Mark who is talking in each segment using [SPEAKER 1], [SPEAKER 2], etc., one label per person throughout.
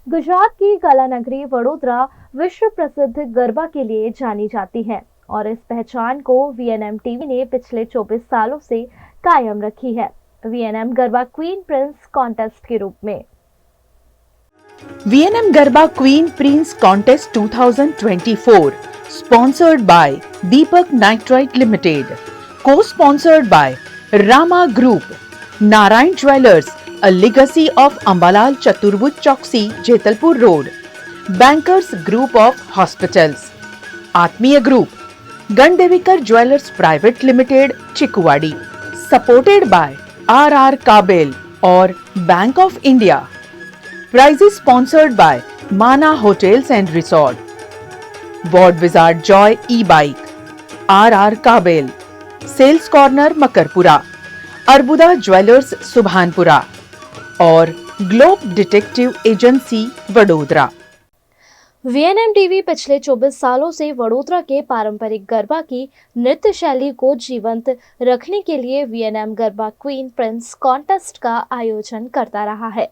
[SPEAKER 1] गुजरात की कला नगरी वडोदरा विश्व प्रसिद्ध गरबा के लिए जानी जाती है और इस पहचान को वीएनएम टीवी ने पिछले 24 सालों से कायम रखी है। VNM garba queen Prince contest के रूप में
[SPEAKER 2] VNM Garba Queen Prince Contest 2024, sponsored by Deepak Nitrite Limited, co-sponsored by Rama Group, Narayan Jewellers, a legacy of Ambalal Chaturbhuj Chowksi, Jetalpur Road, Bankers Group of Hospitals, Atmiya Group, Gandevikar Jewellers Private Limited, Chikuwadi, supported by RR Kabel or Bank of India. Prizes sponsored by Mana Hotels and Resort, Ward Wizard Joy E-Bike, RR Kabel, Sales Corner Makarpura, Arbuda Jewellers Subhanpura और globe detective agency Vadodara.
[SPEAKER 1] VNM TV पिछले 24 सालों से वडोदरा के पारंपरिक गरबा की नृत्य शैली को जीवंत रखने के लिए VNM garba queen Prince contest का आयोजन करता रहा है,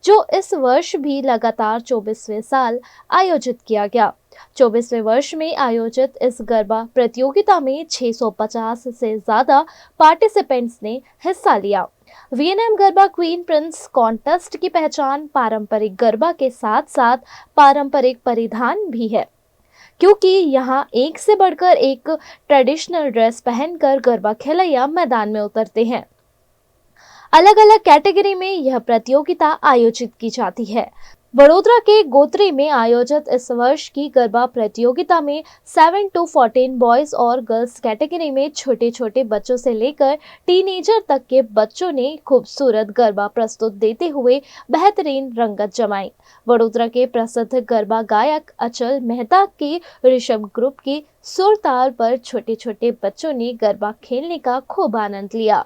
[SPEAKER 1] जो इस वर्ष भी लगातार 24वें साल आयोजित किया गया। 24वें वर्ष में आयोजित इस गरबा प्रतियोगिता में 650 से ज्यादा पार्टिसिपेंट्स ने हिस्सा लिया। VNM garba queen Prince contest की पहचान पारंपरिक गरबा के साथ साथ पारंपरिक परिधान भी है, क्योंकि यहाँ एक से बढ़कर एक ट्रेडिशनल ड्रेस पहनकर गरबा खिलैया मैदान में उतरते हैं। अलग अलग कैटेगरी में यह प्रतियोगिता आयोजित की जाती है। वडोदरा के गोत्री में आयोजित इस वर्ष की गरबा प्रतियोगिता में 7 to 14 बॉयज और गर्ल्स कैटेगरी में छोटे छोटे बच्चों से लेकर टीनेजर तक के बच्चों ने खूबसूरत गरबा प्रस्तुत देते हुए बेहतरीन रंगत जमाई। वडोदरा के प्रसिद्ध गरबा गायक अचल मेहता की ऋषभ ग्रुप की सुर ताल पर छोटे छोटे बच्चों ने गरबा खेलने का खूब आनंद लिया।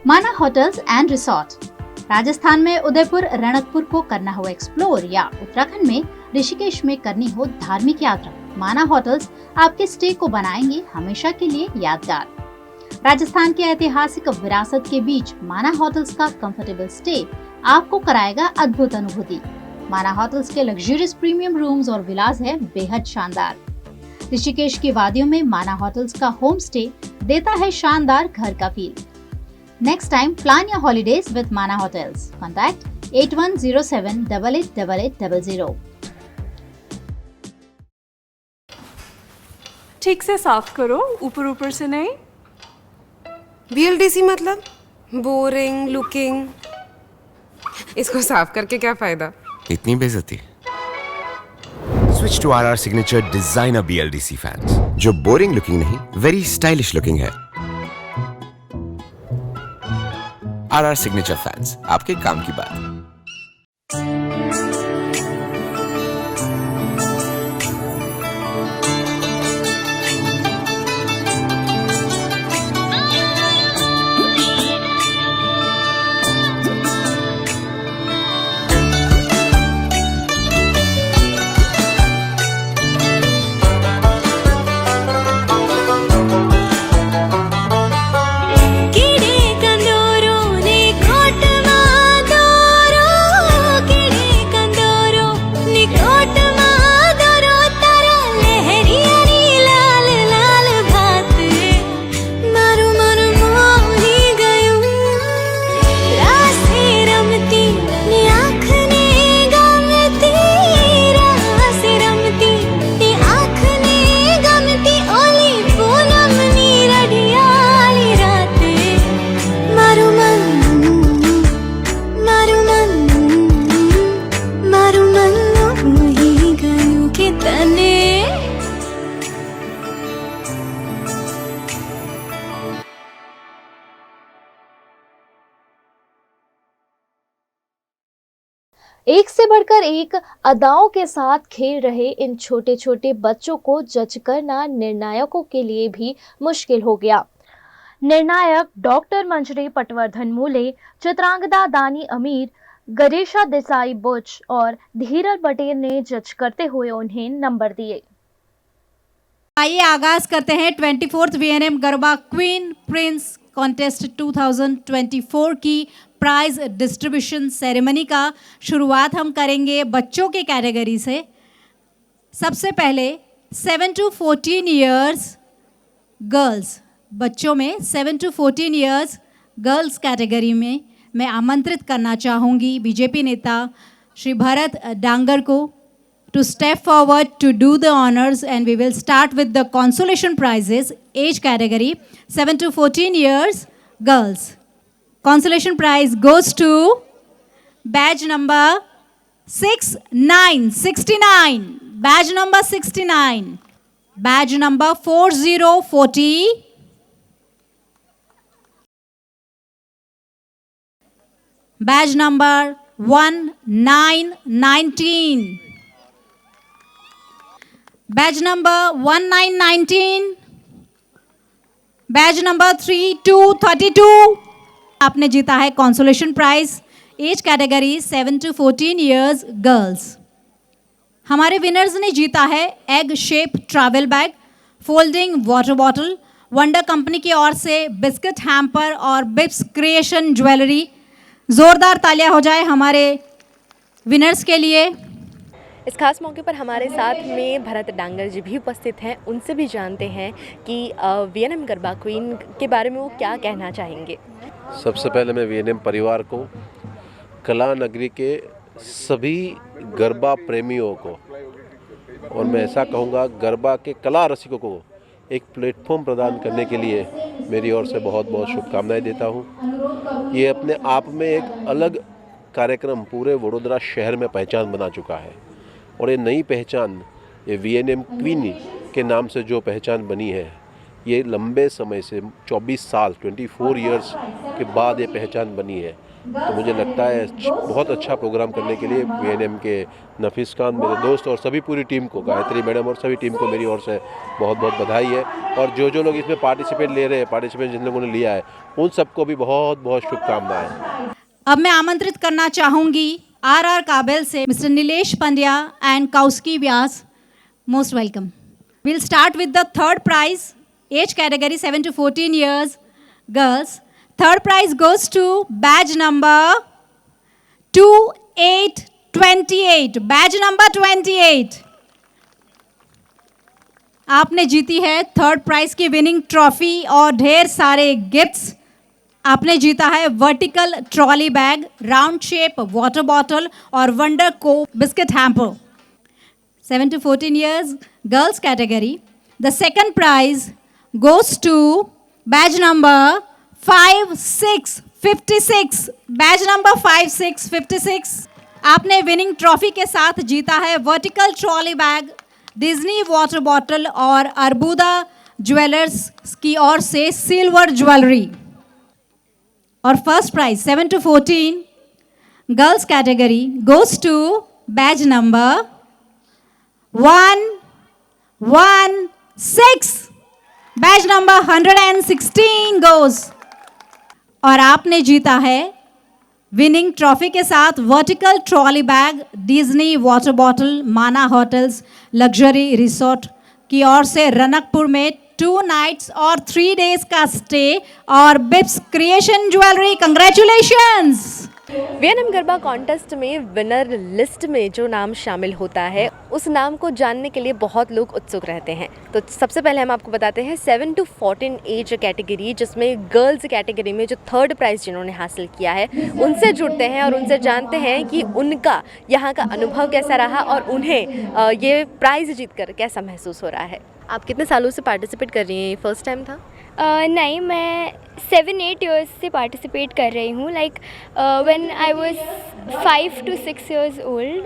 [SPEAKER 3] माना होटल्स एंड रिसोर्ट। राजस्थान में उदयपुर रणकपुर को करना हो एक्सप्लोर या उत्तराखंड में ऋषिकेश में करनी हो धार्मिक यात्रा, माना होटल्स आपके स्टे को बनाएंगे हमेशा के लिए यादगार। राजस्थान के ऐतिहासिक विरासत के बीच माना होटल्स का कंफर्टेबल स्टे आपको कराएगा अद्भुत अनुभूति। माना होटल्स के लग्जरियस प्रीमियम रूम्स और विलास है बेहद शानदार। ऋषिकेश की वादियों में माना होटल्स का होम स्टे देता है शानदार घर का feel. Next time, plan your holidays with Mana Hotels. Contact 8107 888800.
[SPEAKER 4] ठीक से साफ करो, ऊपर ऊपर से नहीं।
[SPEAKER 5] BLDC मतलब बोरिंग लुकिंग, इसको साफ करके क्या फायदा?
[SPEAKER 6] इतनी बेइज्जती। Switch to RR signature designer BLDC fans, जो बोरिंग लुकिंग नहीं, वेरी स्टाइलिश लुकिंग है। RR सिग्नेचर फैंस, आपके काम की बात।
[SPEAKER 1] एक से बढ़कर एक अदाओं के साथ खेल रहे इन छोटे छोटे बच्चों को जज करना निर्णायकों के लिए भी मुश्किल हो गया। निर्णायक डॉक्टर मंजरी पटवर्धन मूले, चित्रांगदा दानी अमीर, गरेशा देसाई बुच और धीरज पटेल ने जज करते हुए उन्हें नंबर दिए।
[SPEAKER 3] आइए आगाज करते हैं 24th VNM garba queen Prince contest 2024 की प्राइज डिस्ट्रीब्यूशन सेरेमनी का। शुरुआत हम करेंगे बच्चों के कैटेगरी से। सबसे पहले 7 to 14 ईयर्स गर्ल्स, बच्चों में 7 to 14 ईयर्स गर्ल्स कैटेगरी में मैं आमंत्रित करना चाहूँगी बीजेपी नेता श्री भरत डांगर को to step forward to do the honors, and we will start with the consolation prizes age category 7 to 14 years girls. Consolation prize goes to badge number 6969, badge number 69, badge number 4040, badge number 1919, badge number 1919, batch number 3232 आपने जीता है consolation prize age category 7 to 14 years girls. हमारे winners ने जीता है egg shape travel bag, folding water bottle, wonder company की ओर से बिस्किट हैम्पर और बिप्स क्रिएशन ज्वेलरी। ज़ोरदार तालियां हो जाए हमारे विनर्स के लिए।
[SPEAKER 7] इस खास मौके पर हमारे साथ में भरत डांगर जी भी उपस्थित हैं, उनसे भी जानते हैं कि VNM गरबा क्वीन के बारे में वो क्या कहना चाहेंगे।
[SPEAKER 8] सबसे पहले मैं VNM परिवार को, कला नगरी के सभी गरबा प्रेमियों को और मैं ऐसा कहूँगा गरबा के कला रसिकों को एक प्लेटफॉर्म प्रदान करने के लिए मेरी ओर से बहुत बहुत शुभकामनाएं देता हूँ। ये अपने आप में एक अलग कार्यक्रम पूरे वडोदरा शहर में पहचान बना चुका है और ये नई पहचान, ये VNM क्वीन के नाम से जो पहचान बनी है, ये लंबे समय से 24 साल 24 इयर्स के बाद ये पहचान बनी है। तो मुझे लगता है बहुत अच्छा प्रोग्राम करने के लिए VNM के नफीस खान, मेरे दोस्त और सभी पूरी टीम को, गायत्री मैडम और सभी टीम को मेरी ओर से बहुत बहुत बधाई है। और जो लोग इसमें पार्टिसिपेट जिन लोगों ने लिया है, उन सबको भी बहुत बहुत शुभकामनाएं।
[SPEAKER 3] अब मैं आमंत्रित करना चाहूँगी RR काबिल से मिस्टर नीलेश पंड्या एंड काउस्की Vyas. Most welcome. Will start with the third prize age category 7 to 14 years girls. Third prize goes to badge number 2828, badge number 28. आपने जीती है थर्ड प्राइज की विनिंग ट्रॉफी और ढेर सारे गिफ्ट्स। आपने जीता है vertical trolley bag, round shape water bottle और वंडर को biscuit hamper. 7 to 14 years girls category. The second prize goes to badge number 5656. Badge number 5656. आपने विनिंग ट्रॉफी के साथ जीता है vertical trolley bag, Disney water bottle और Arbuda jewellers की ओर से सिल्वर ज्वेलरी। और first prize 7 to 14 girls category goes to batch number 116। Batch number 116 goes. और आपने जीता है विनिंग ट्रॉफी के साथ vertical trolley bag, Disney water bottle, Mana hotels luxury resort की ओर से रनकपुर में 2 nights और 3 days का स्टे और Bips creation jewellery. Congratulations.
[SPEAKER 7] VNM garba contest में विनर लिस्ट में जो नाम शामिल होता है उस नाम को जानने के लिए बहुत लोग उत्सुक रहते हैं। तो सबसे पहले हम आपको बताते हैं 7 to 14 एज कैटेगरी, जिसमें गर्ल्स कैटेगरी में जो थर्ड प्राइज़ जिन्होंने हासिल किया है उनसे जुड़ते हैं और उनसे जानते हैं कि उनका यहाँ का अनुभव कैसा रहा और उन्हें ये प्राइज़ जीतकर कैसा महसूस हो रहा है। आप कितने सालों से पार्टिसिपेट कर रही हैं? ये फर्स्ट टाइम था?
[SPEAKER 9] नहीं, मैं 7-8 ईयर्स से पार्टिसिपेट कर रही हूँ। Like when I was 5 to 6 years old,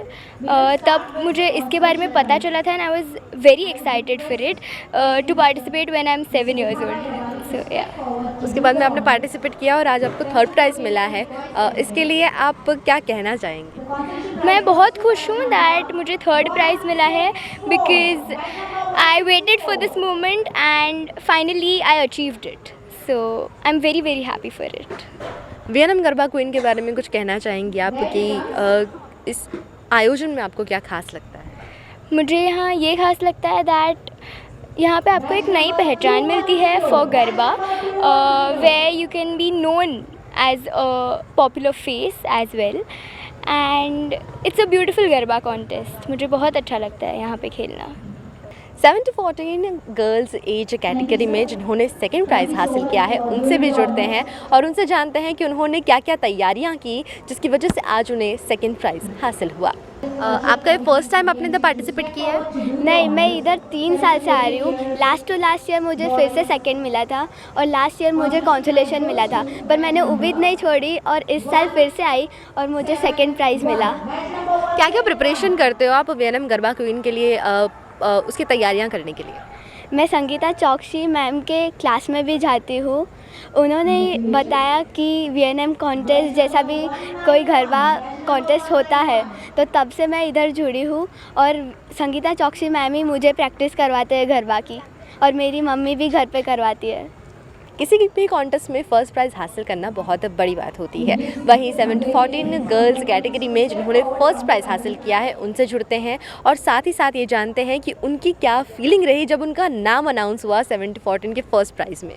[SPEAKER 9] तब मुझे इसके बारे में पता चला था and I was very excited for it to participate when I am 7 years old. So yeah,
[SPEAKER 7] उसके बाद में आपने पार्टिसिपेट किया और आज आपको थर्ड प्राइज़ मिला है। इसके लिए आप क्या कहना चाहेंगे?
[SPEAKER 9] मैं बहुत खुश हूँ दैट मुझे थर्ड प्राइज़ मिला है because I waited for this moment and finally I achieved it. So I am very very happy for it.
[SPEAKER 7] VNM garba queen के बारे में कुछ कहना चाहेंगी आप कि इस आयोजन में आपको क्या खास लगता है?
[SPEAKER 9] मुझे यहाँ ये खास लगता है दैट यहाँ पे आपको एक नई पहचान मिलती है for garba, where you can be known as a popular face as well and it's a beautiful garba contest. मुझे बहुत अच्छा लगता है यहाँ पे खेलना।
[SPEAKER 7] 7 to 14 गर्ल्स एज कैटेगरी में जिन्होंने सेकंड प्राइज़ हासिल किया है उनसे भी जुड़ते हैं और उनसे जानते हैं कि उन्होंने क्या क्या तैयारियां की जिसकी वजह से आज उन्हें सेकंड प्राइज़ हासिल हुआ। आपका ये फर्स्ट टाइम आपने इधर पार्टिसिपेट किया है?
[SPEAKER 9] नहीं, मैं इधर 3 साल से आ रही हूँ। लास्ट ईयर मुझे फिर से सेकंड मिला था और लास्ट ईयर मुझे कॉन्सोलेशन मिला था, पर मैंने उम्मीद नहीं छोड़ी और इस साल फिर से आई और मुझे सेकंड प्राइज़ मिला।
[SPEAKER 7] क्या क्या प्रिपरेशन करते हो आप वीएनएम गरबा क्वीन के लिए, उसकी तैयारियां करने के लिए?
[SPEAKER 9] मैं संगीता चौकसी मैम के क्लास में भी जाती हूँ। उन्होंने बताया कि वीएनएम कॉन्टेस्ट जैसा भी कोई गरबा कॉन्टेस्ट होता है, तो तब से मैं इधर जुड़ी हूँ और संगीता चौकसी मैम ही मुझे प्रैक्टिस करवाते हैं गरबा की और मेरी मम्मी भी घर पे करवाती है।
[SPEAKER 7] किसी भी कॉन्टेस्ट में फ़र्स्ट प्राइज़ हासिल करना बहुत बड़ी बात होती है। वहीं 7 to 14 गर्ल्स कैटेगरी में जिन्होंने फ़र्स्ट प्राइज़ हासिल किया है उनसे जुड़ते हैं और साथ ही साथ ये जानते हैं कि उनकी क्या फीलिंग रही जब उनका नाम अनाउंस हुआ 7 to 14 के फ़र्स्ट प्राइज़ में।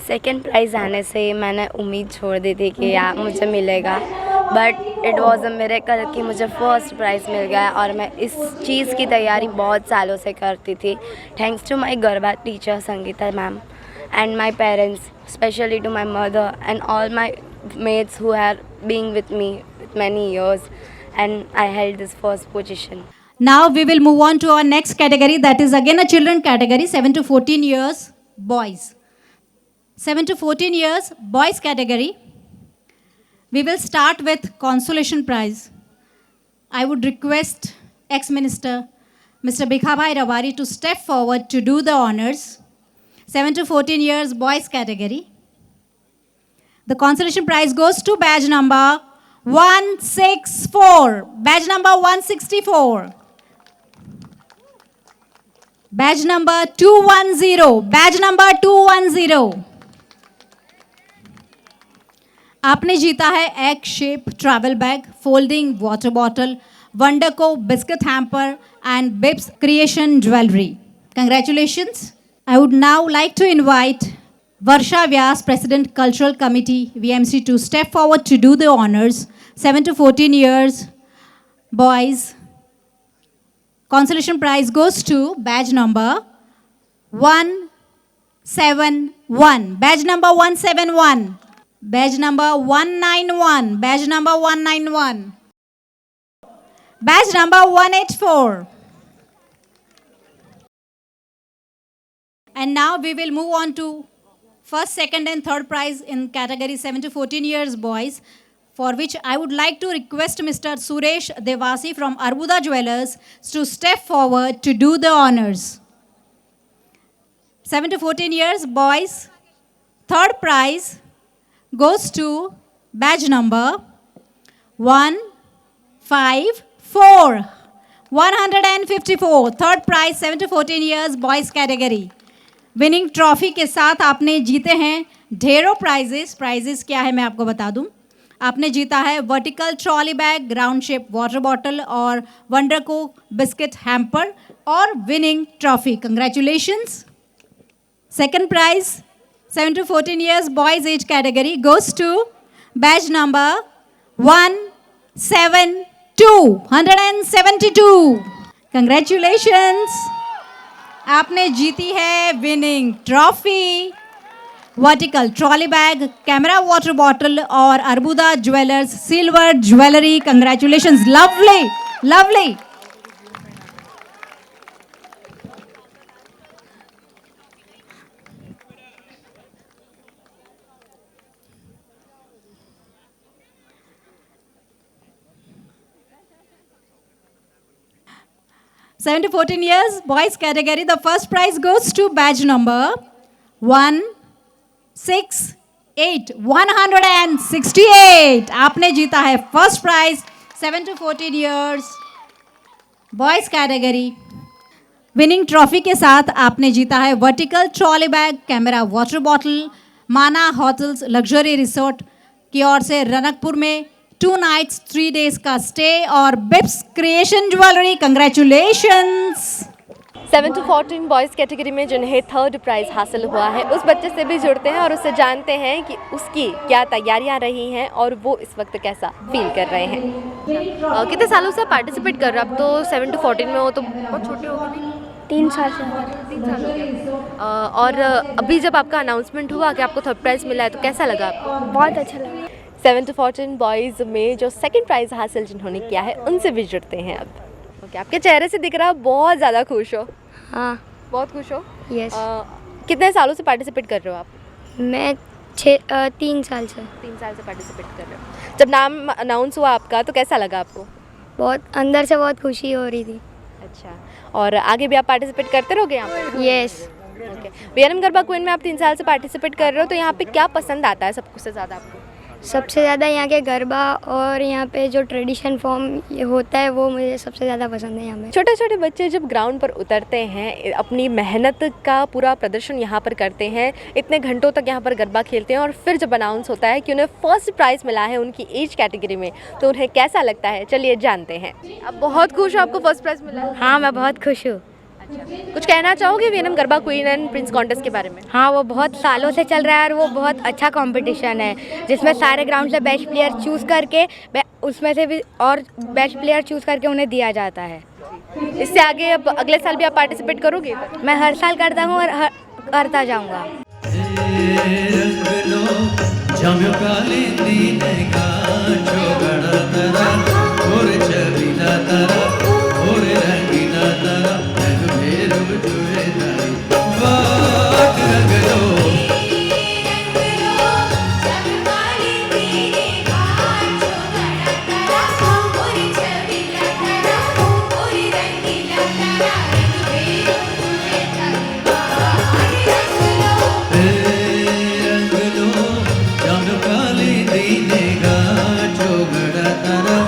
[SPEAKER 10] सेकेंड प्राइज़ आने से मैंने उम्मीद छोड़ दी थी कि यार मुझे मिलेगा, but it was a miracle कि मुझे फर्स्ट प्राइज़ मिल गया और मैं इस चीज़ की तैयारी बहुत सालों से करती थी। Thanks to my garba teacher Sangeeta ma'am and my parents, especially to my mother and all my mates who are being with me with many years, and I held this first position.
[SPEAKER 3] Now we will move on to our next category, that is again a children category, 7 to 14 years boys. 7 to 14 years boys category. We will start with consolation prize. I would request ex-minister Mr. Bikhabhai Rawari to step forward to do the honors. 7 to 14 years boys category. The consolation prize goes to badge number 164. Badge number 164. Badge number 210. Badge number 210. आपने जीता है egg shape travel bag, folding water bottle, वंडरको biscuit hamper and बिप्स creation jewellery. Congratulations. I would now like to invite Varsha Vyas, President Cultural Committee, VMC, to step forward to do the honors. 7 to 14 years boys. Consolation prize goes to badge number 171. Badge number 171. Badge number 191. Badge number 191. Badge number 184. And now we will move on to first, second and third prize in category 7 to 14 years boys, for which I would like to request Mr. Suresh Devasi from Arbuda Jewellers to step forward to do the honors. 7 to 14 years boys, third prize goes to badge number 154. 154, third prize 7 to 14 years boys category. Winning trophy के साथ आपने जीते हैं ढेरों prices क्या है मैं आपको बता दूं। आपने जीता है vertical trolley bag, ground shape water bottle और वंडर को बिस्किट हैम्पर और winning trophy. Congratulations. Second prize 7 to 14 years boys age category goes to badge number 172. Congratulations. आपने जीती है winning trophy, vertical trolley bag, camera water bottle और Arbuda jewellers silver jewellery. Congratulations, lovely lovely. Seven to 14 years boys category, the first prize goes to badge number 168. 168 आपने जीता है first prize 7 to 14 years boys category. Winning trophy के साथ आपने जीता है vertical trolley bag, camera water bottle, Mana hotels luxury resort की ओर से रनकपुर में 2 nights 3 days का स्टे और Bips creation jewellery. Congratulations.
[SPEAKER 7] 7 to 14 boys category में जिन्हें थर्ड प्राइज़ हासिल हुआ है उस बच्चे से भी जुड़ते हैं और उससे जानते हैं कि उसकी क्या तैयारियां रही हैं और वो इस वक्त कैसा फील कर रहे हैं। कितने सालों से पार्टिसिपेट कर रहे हो? अब तो 7 to 14 में हो तो बहुत छोटे हो गए।
[SPEAKER 9] 3 साल से।
[SPEAKER 7] 3 साल हो गए। और अभी जब आपका अनाउंसमेंट हुआ कि आपको थर्ड प्राइज़ मिला है तो कैसा लगा आपको?
[SPEAKER 9] बहुत अच्छा लगा।
[SPEAKER 7] 7 to 14 बॉयज़ में जो सेकंड प्राइज़ हासिल जिन्होंने किया है उनसे भी जुड़ते हैं अब। ओके, आपके चेहरे से दिख रहा है बहुत ज़्यादा खुश हो।
[SPEAKER 9] हाँ,
[SPEAKER 7] बहुत खुश हो।
[SPEAKER 9] यस।
[SPEAKER 7] कितने सालों से पार्टिसिपेट कर रहे हो आप?
[SPEAKER 9] मैं 3 साल से।
[SPEAKER 7] 3 साल से पार्टिसिपेट कर रहे हो। जब नाम अनाउंस हुआ आपका तो कैसा लगा आपको?
[SPEAKER 9] बहुत अंदर से बहुत खुशी हो रही थी।
[SPEAKER 7] अच्छा, और आगे भी आप पार्टिसिपेट करते रहोगे यहाँ पे?
[SPEAKER 9] Yes.
[SPEAKER 7] Okay, VNM garba queen में आप 3 साल से पार्टिसिपेट कर रहे हो तो यहाँ पे क्या पसंद आता है सबसे ज़्यादा आपको?
[SPEAKER 9] सबसे ज़्यादा यहाँ के गरबा और यहाँ पे जो ट्रेडिशन फॉर्म होता है वो मुझे सबसे ज़्यादा पसंद है। यहाँ पे
[SPEAKER 7] छोटे छोटे बच्चे जब ग्राउंड पर उतरते हैं अपनी मेहनत का पूरा प्रदर्शन यहाँ पर करते हैं, इतने घंटों तक यहाँ पर गरबा खेलते हैं और फिर जब अनाउंस होता है कि उन्हें फर्स्ट प्राइज़ मिला है उनकी एज कैटेगरी में तो उन्हें कैसा लगता है, चलिए जानते हैं। अब बहुत खुश हो आपको फर्स्ट प्राइज़ मिला है?
[SPEAKER 9] हाँ, मैं बहुत खुश हूँ।
[SPEAKER 7] कुछ कहना चाहोगे VNM garba queen and Prince contest के बारे में?
[SPEAKER 9] हाँ, वो बहुत सालों से चल रहा है और वो बहुत अच्छा कंपटीशन है जिसमें सारे ग्राउंड से बेस्ट प्लेयर चूज़ करके उसमें से भी और बेस्ट प्लेयर चूज़ करके उन्हें दिया जाता है।
[SPEAKER 7] इससे आगे अब अगले साल भी आप पार्टिसिपेट करोगे?
[SPEAKER 9] मैं हर साल करता हूँ और करता जाऊँगा।
[SPEAKER 11] काली दीने गा चोगड़ा तारा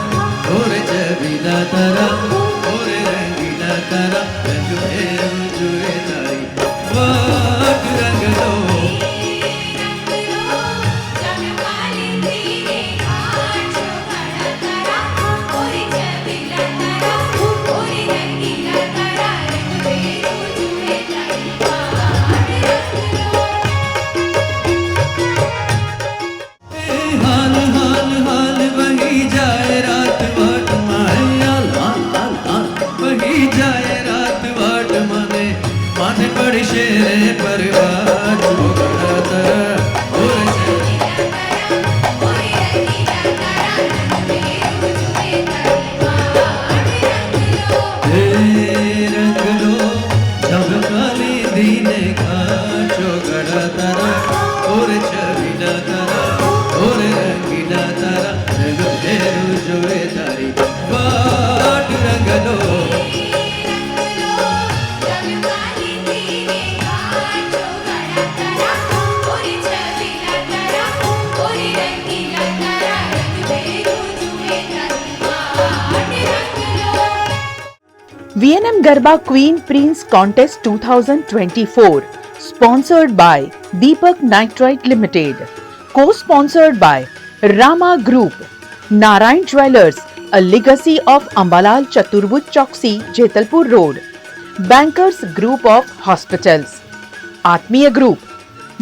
[SPEAKER 2] V&M Garba Queen Prince Contest 2024, sponsored by Deepak Nitrite Limited, co-sponsored by Rama Group, Narayan Jewellers, a legacy of Ambalal Chaturbhuj Chowksi, Jetalpur Road, Bankers Group of Hospitals, Atmiya Group,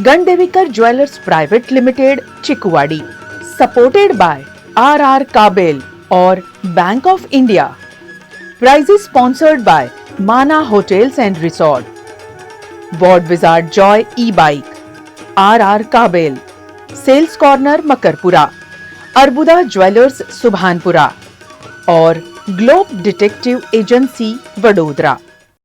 [SPEAKER 2] Gandevekar Jewellers Private Limited, Chikuwadi, supported by R.R. Kabel or Bank of India. Prizes sponsored by Mana Hotels and Resort, Ward Wizard Joy E-Bike, R.R. Kabel, Sales Corner Makarpura, Arbuda Jewellers Subhanpura और globe detective agency Vadodara.